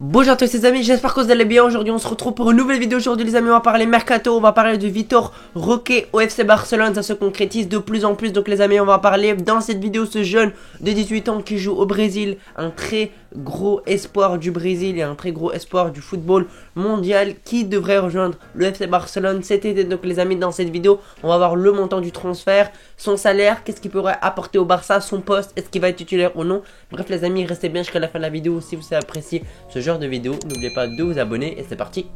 Bonjour à tous les amis, j'espère que vous allez bien. Aujourd'hui on se retrouve pour une nouvelle vidéo. Aujourd'hui les amis, on va parler Mercato, on va parler de Vitor Roque au FC Barcelone. Ça se concrétise de plus en plus. Donc les amis, on va parler dans cette vidéo ce jeune de 18 ans qui joue au Brésil, un très gros espoir du Brésil et un très gros espoir du football mondial qui devrait rejoindre le FC Barcelone cet été. Donc les amis, dans cette vidéo on va voir le montant du transfert, son salaire, qu'est-ce qu'il pourrait apporter au Barça, son poste, est-ce qu'il va être titulaire ou non. Bref les amis, restez bien jusqu'à la fin de la vidéo si vous avez apprécié ce genre de vidéo. N'oubliez pas de vous abonner et c'est parti.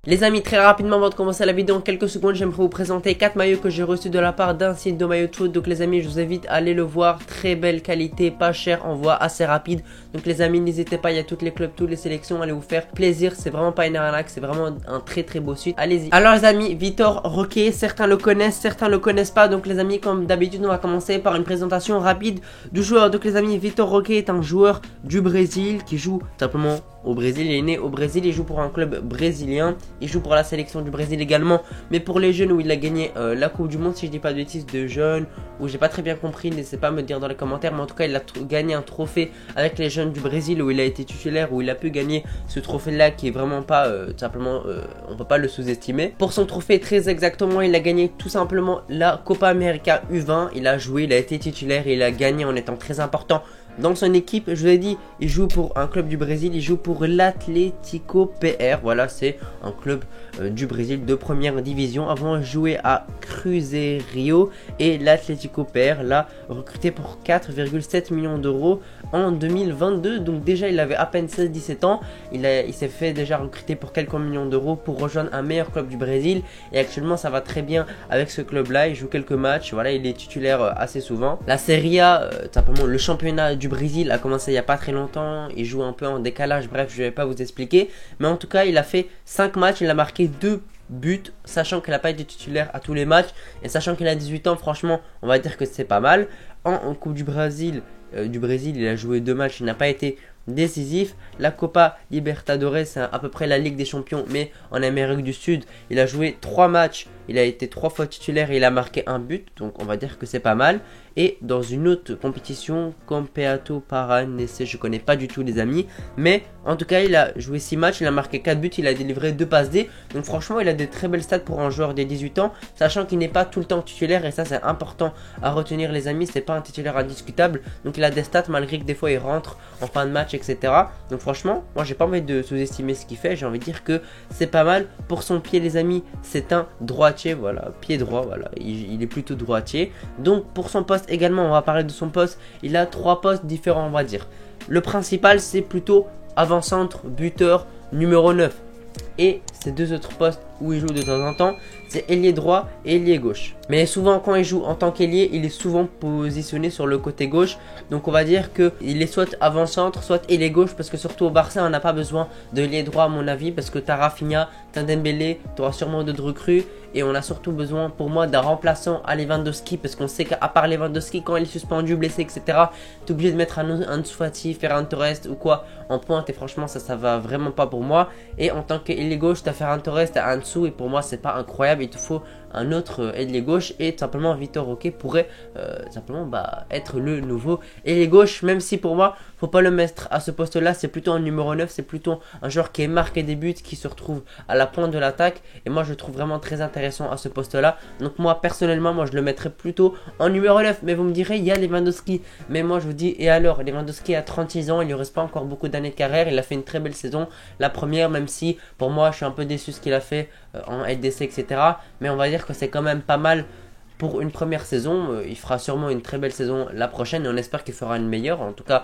Les amis, très rapidement avant de commencer la vidéo, en quelques secondes, j'aimerais vous présenter 4 maillots que j'ai reçus de la part d'un site de maillot de foot. Donc les amis, je vous invite à aller le voir, très belle qualité, pas cher, envoi assez rapide. Donc les amis, n'hésitez pas, il y a tous les clubs, toutes les sélections, allez vous faire plaisir. C'est vraiment pas une arnaque, c'est vraiment un très très beau site. Allez-y. Alors les amis, Vitor Roque, certains le connaissent, certains le connaissent pas. Donc les amis, comme d'habitude, on va commencer par une présentation rapide du joueur. Donc les amis, Vitor Roque est un joueur du Brésil qui joue simplement au Brésil. Il est né au Brésil, il joue pour un club brésilien. Il joue pour la sélection du Brésil également, mais pour les jeunes où il a gagné la Coupe du Monde, si je dis pas de bêtises, de jeunes, ou j'ai pas très bien compris, n'hésitez pas à me dire dans les commentaires, mais en tout cas il a gagné un trophée avec les jeunes du Brésil où il a été titulaire, où il a pu gagner ce trophée là qui est vraiment pas, tout simplement, on peut pas le sous-estimer. Pour son trophée très exactement, il a gagné tout simplement la Copa América U20, il a joué, il a été titulaire et il a gagné en étant très important dans son équipe. Je vous ai dit, il joue pour un club du Brésil, il joue pour l'Atlético PR. Voilà, c'est un club du Brésil de première division. Avant, joué à Cruzeiro et l'Atlético PR l'a recruté pour 4,7 millions d'euros en 2022. Donc déjà, il avait à peine 16-17 ans. Il s'est fait déjà recruter pour quelques millions d'euros pour rejoindre un meilleur club du Brésil. Et actuellement, ça va très bien avec ce club-là. Il joue quelques matchs. Voilà, il est titulaire assez souvent. La Serie A, simplement le championnat du Brésil a commencé il n'y a pas très longtemps. Il joue un peu en décalage. Bref, je ne vais pas vous expliquer. Mais en tout cas, il a fait 5 matchs. Il a marqué 2 buts, sachant qu'il n'a pas été titulaire à tous les matchs. Et sachant qu'il a 18 ans, franchement, on va dire que c'est pas mal. En Coupe du Brésil, il a joué 2 matchs. Il n'a pas été décisif. La Copa Libertadores, c'est à peu près la Ligue des Champions, mais en Amérique du Sud. Il a joué 3 matchs. Il a été 3 fois titulaire et il a marqué un but. Donc on va dire que c'est pas mal. Et dans une autre compétition, Campeonato Paranaense, je connais pas du tout les amis. Mais en tout cas, il a joué 6 matchs, il a marqué 4 buts, il a délivré 2 passes D. Donc franchement, il a des très belles stats pour un joueur de 18 ans. Sachant qu'il n'est pas tout le temps titulaire. Et ça, c'est important à retenir les amis. C'est pas un titulaire indiscutable. Donc il a des stats malgré que des fois il rentre en fin de match, etc. Donc franchement, moi j'ai pas envie de sous-estimer ce qu'il fait. J'ai envie de dire que c'est pas mal. Pour son pied les amis, c'est un droitier. Voilà, pied droit, voilà. Il est plutôt droitier. Donc pour son poste également, on va parler de son poste. Il a 3 postes différents, on va dire. Le principal, c'est plutôt avant-centre, buteur, numéro 9. Et ces 2 autres postes où il joue de temps en temps, c'est ailier droit et ailier gauche. Mais souvent quand il joue en tant qu'ailier, il est souvent positionné sur le côté gauche. Donc on va dire qu'il est soit avant-centre, soit ailier gauche. Parce que surtout au Barça, on n'a pas besoin de ailier droit à mon avis. Parce que t'as Rafinha, t'as Dembélé, t'auras sûrement d'autres recrues. Et on a surtout besoin pour moi d'un remplaçant à Lewandowski. Parce qu'on sait qu'à part Lewandowski, quand il est suspendu, blessé, etc., t'es obligé de mettre un Ansu Fati, Ferran Torres ou quoi en pointe. Et franchement ça va vraiment pas pour moi. Et en tant qu'ailier gauche, t'as Ferran Torres, t'as Ansu. Et pour moi c'est pas incroyable. Il te faut un autre ailier gauche et tout simplement Vitor Roque pourrait simplement être le nouveau ailier gauche, même si pour moi faut pas le mettre à ce poste là, c'est plutôt un numéro 9, c'est plutôt un joueur qui est marqué des buts, qui se retrouve à la pointe de l'attaque et moi je le trouve vraiment très intéressant à ce poste là. Donc moi personnellement, moi je le mettrais plutôt en numéro 9, mais vous me direz il y a Lewandowski, mais moi je vous dis et alors, Lewandowski a 36 ans, il lui reste pas encore beaucoup d'années de carrière, il a fait une très belle saison, la première, même si pour moi je suis un peu déçu ce qu'il a fait en LDC, etc. Mais on va dire que c'est quand même pas mal pour une première saison. Il fera sûrement une très belle saison la prochaine et on espère qu'il fera une meilleure. En tout cas,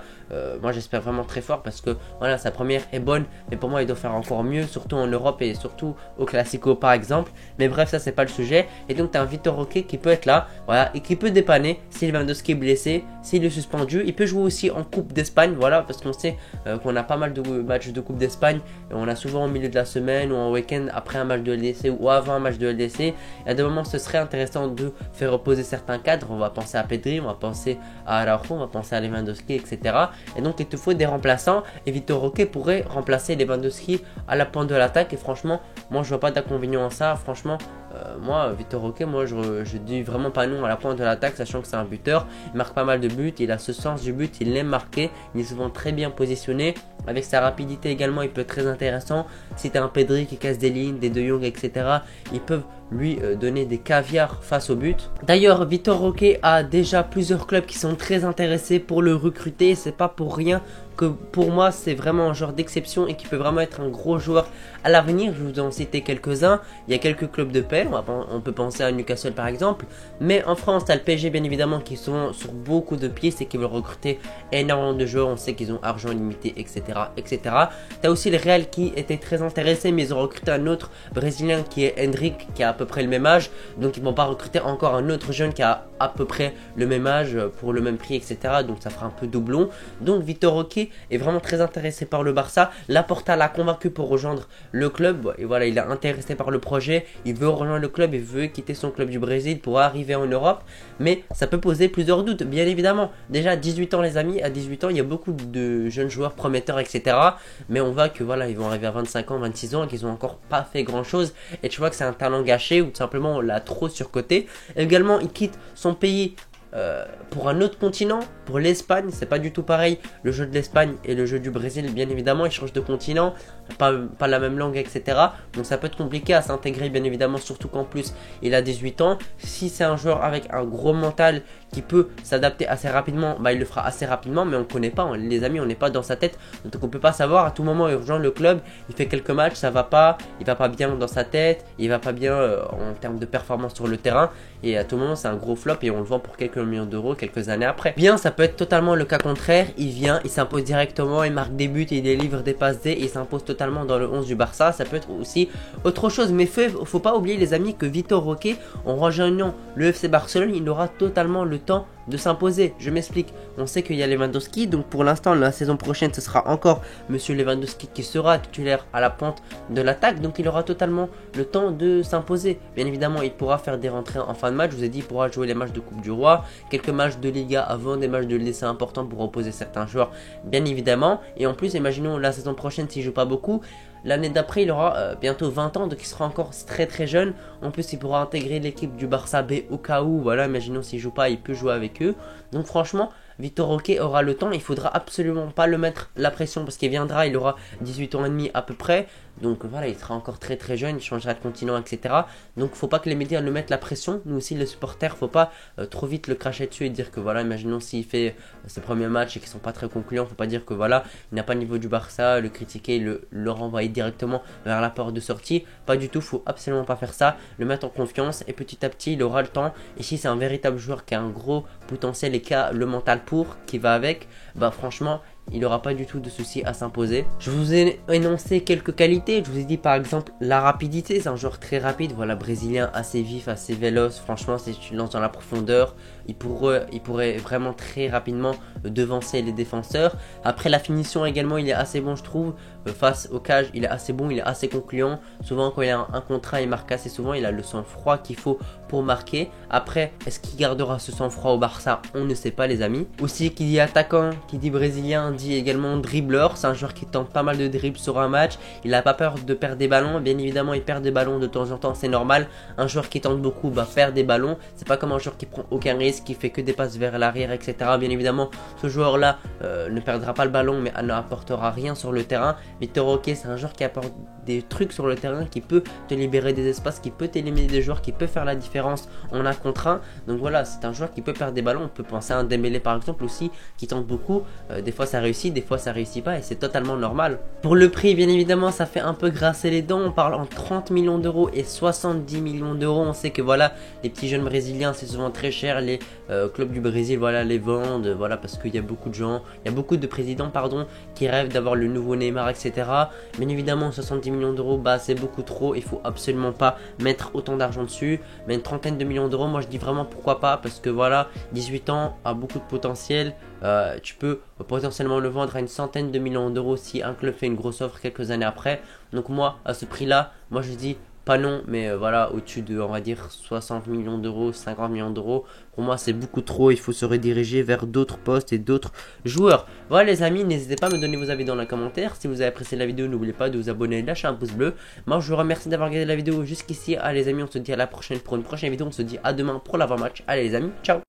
moi j'espère vraiment très fort parce que voilà, sa première est bonne, mais pour moi il doit faire encore mieux, surtout en Europe et surtout au Classico par exemple. Mais bref, ça c'est pas le sujet. Et donc tu as un Vitor Roque qui peut être là, voilà, et qui peut dépanner si Lewandowski est blessé, s'il est suspendu. Il peut jouer aussi en Coupe d'Espagne, voilà, parce qu'on sait qu'on a pas mal de matchs de Coupe d'Espagne. On a souvent au milieu de la semaine ou en week-end après un match de LDC ou avant un match de LDC. Et à des moments, ce serait intéressant de faire reposer certains cadres. On va penser à Pedri, on va penser à Araujo, on va penser à Lewandowski, etc. Et donc il te faut des remplaçants et Vitor Roque pourrait remplacer Lewandowski à la pointe de l'attaque. Et franchement, moi je vois pas d'inconvénient à ça. Franchement, Moi, Vitor Roque, moi je dis vraiment pas non à la pointe de l'attaque, sachant que c'est un buteur. Il marque pas mal de buts, il a ce sens du but, il aime marquer, il est souvent très bien positionné. Avec sa rapidité également, il peut être très intéressant. Si tu as un Pedri qui casse des lignes, des De Jong, etc., ils peuvent lui donner des caviars face au but. D'ailleurs, Vitor Roque a déjà plusieurs clubs qui sont très intéressés pour le recruter. C'est pas pour rien que pour moi c'est vraiment un joueur d'exception et qui peut vraiment être un gros joueur à l'avenir. Je vous en citer quelques-uns. Il y a quelques clubs de pelle, on peut penser à Newcastle par exemple. Mais en France, tu as le PSG bien évidemment qui sont sur beaucoup de pieds, c'est qu'ils veulent recruter énormément de joueurs. On sait qu'ils ont argent limité, etc. etc. Tu as aussi le Real qui était très intéressé, mais ils ont recruté un autre Brésilien qui est Hendrick, qui a à peu près le même âge. Donc ils vont pas recruter encore un autre jeune qui a à peu près le même âge pour le même prix, etc. Donc ça fera un peu doublon. Donc Vitor Roque est vraiment très intéressé par le Barça. Laporta l'a convaincu pour rejoindre le club. Et voilà, il est intéressé par le projet. Il veut rejoindre le club, il veut quitter son club du Brésil pour arriver en Europe. Mais ça peut poser plusieurs doutes, bien évidemment. Déjà 18 ans les amis, à 18 ans il y a beaucoup de jeunes joueurs prometteurs, etc. Mais on voit que voilà, ils vont arriver à 25 ans, 26 ans et qu'ils n'ont encore pas fait grand chose. Et tu vois que c'est un talent gâché ou tout simplement on l'a trop surcoté. Également il quitte son pays pour un autre continent, pour l'Espagne, c'est pas du tout pareil. Le jeu de l'Espagne et le jeu du Brésil, bien évidemment, ils changent de continent, pas la même langue, etc. Donc ça peut être compliqué à s'intégrer, bien évidemment, surtout qu'en plus il a 18 ans. Si c'est un joueur avec un gros mental qui peut s'adapter assez rapidement, bah il le fera assez rapidement, mais on connaît pas, les amis, on n'est pas dans sa tête, donc on peut pas savoir. À tout moment il rejoint le club, il fait quelques matchs, ça va pas, il va pas bien dans sa tête, il va pas bien en termes de performance sur le terrain, et à tout moment c'est un gros flop et on le vend pour quelques millions d'euros quelques années après. Bien, ça peut être totalement le cas contraire, il vient, il s'impose directement, il marque des buts, il délivre des passes D et il s'impose totalement dans le 11 du Barça. Ça peut être aussi autre chose, mais faut pas oublier les amis que Vitor Roque, en rejoignant le FC Barcelone, il aura totalement le temps de s'imposer. Je m'explique, on sait qu'il y a Lewandowski, donc pour l'instant la saison prochaine ce sera encore Monsieur Lewandowski qui sera titulaire à la pointe de l'attaque, donc il aura totalement le temps de s'imposer. Bien évidemment il pourra faire des rentrées en fin de match, je vous ai dit il pourra jouer les matchs de Coupe du Roi, quelques matchs de Liga avant des matchs de lycée importants pour opposer certains joueurs bien évidemment, et en plus imaginons la saison prochaine s'il joue pas beaucoup, l'année d'après il aura bientôt 20 ans, donc il sera encore très très jeune. En plus il pourra intégrer l'équipe du Barça B au cas où, voilà, imaginons s'il joue pas, il peut jouer avec eux. Donc franchement Vitor Roque aura le temps, il faudra absolument pas le mettre la pression parce qu'il viendra, il aura 18 ans et demi à peu près. Donc voilà, il sera encore très très jeune, il changera de continent, etc. Donc faut pas que les médias le mettent la pression. Nous aussi les supporters, faut pas trop vite le cracher dessus et dire que voilà, imaginons s'il fait ses premiers matchs et qu'ils sont pas très concluants, faut pas dire que voilà, il n'a pas le niveau du Barça, le critiquer, le renvoyer directement vers la porte de sortie. Pas du tout, faut absolument pas faire ça, le mettre en confiance et petit à petit il aura le temps. Et si c'est un véritable joueur qui a un gros potentiel et qui a le mental pour, qui va avec, bah franchement il n'aura pas du tout de soucis à s'imposer. Je vous ai énoncé quelques qualités. Je vous ai dit par exemple la rapidité. C'est un joueur très rapide. Voilà, brésilien, assez vif, assez véloce. Franchement, si tu lances dans la profondeur, il pourrait vraiment très rapidement devancer les défenseurs. Après la finition également, il est assez bon je trouve. Face au cage, il est assez bon, il est assez concluant. Souvent quand il a un contrat, il marque assez souvent. Il a le sang-froid qu'il faut pour marquer. Après, est-ce qu'il gardera ce sang-froid au Barça? On ne sait pas les amis. Aussi, qui dit attaquant, qui dit brésilien, dit également dribbleur. C'est un joueur qui tente pas mal de dribbles sur un match. Il n'a pas peur de perdre des ballons. Bien évidemment, il perd des ballons de temps en temps, c'est normal. Un joueur qui tente beaucoup perd des ballons. C'est pas comme un joueur qui prend aucun risque, qui fait que des passes vers l'arrière, etc. Bien évidemment, ce joueur-là ne perdra pas le ballon, mais n'apportera rien sur le terrain. Vitor Roque, c'est un joueur qui apporte des trucs sur le terrain, qui peut te libérer des espaces, qui peut t'éliminer des joueurs, qui peut faire la différence en un contre un. Donc voilà, c'est un joueur qui peut perdre des ballons. On peut penser à un Dembélé par exemple aussi, qui tente beaucoup. Des fois ça réussit, des fois ça réussit pas et c'est totalement normal. Pour le prix, bien évidemment, ça fait un peu grincer les dents. On parle en 30 millions d'euros et 70 millions d'euros. On sait que voilà, les petits jeunes brésiliens, c'est souvent très cher. Les clubs du Brésil, voilà, les vendent, voilà, parce qu'il y a beaucoup de gens, il y a beaucoup de présidents, pardon, qui rêvent d'avoir le nouveau Neymar, etc. Bien évidemment, 70 millions d'euros, bah c'est beaucoup trop. Il faut absolument pas mettre autant d'argent dessus. Mais une trentaine de millions d'euros, moi je dis vraiment pourquoi pas, parce que voilà, 18 ans, a beaucoup de potentiel. Tu peux potentiellement le vendre à une centaine de millions d'euros si un club fait une grosse offre quelques années après. Donc moi, à ce prix-là, moi je dis pas non, mais voilà, au-dessus de, on va dire, 60 millions d'euros, 50 millions d'euros. Pour moi, c'est beaucoup trop. Il faut se rediriger vers d'autres postes et d'autres joueurs. Voilà, les amis, n'hésitez pas à me donner vos avis dans les commentaires. Si vous avez apprécié la vidéo, n'oubliez pas de vous abonner, de lâcher un pouce bleu. Moi, je vous remercie d'avoir regardé la vidéo jusqu'ici. Allez, les amis, on se dit à la prochaine pour une prochaine vidéo. On se dit à demain pour l'avant-match. Allez, les amis, ciao!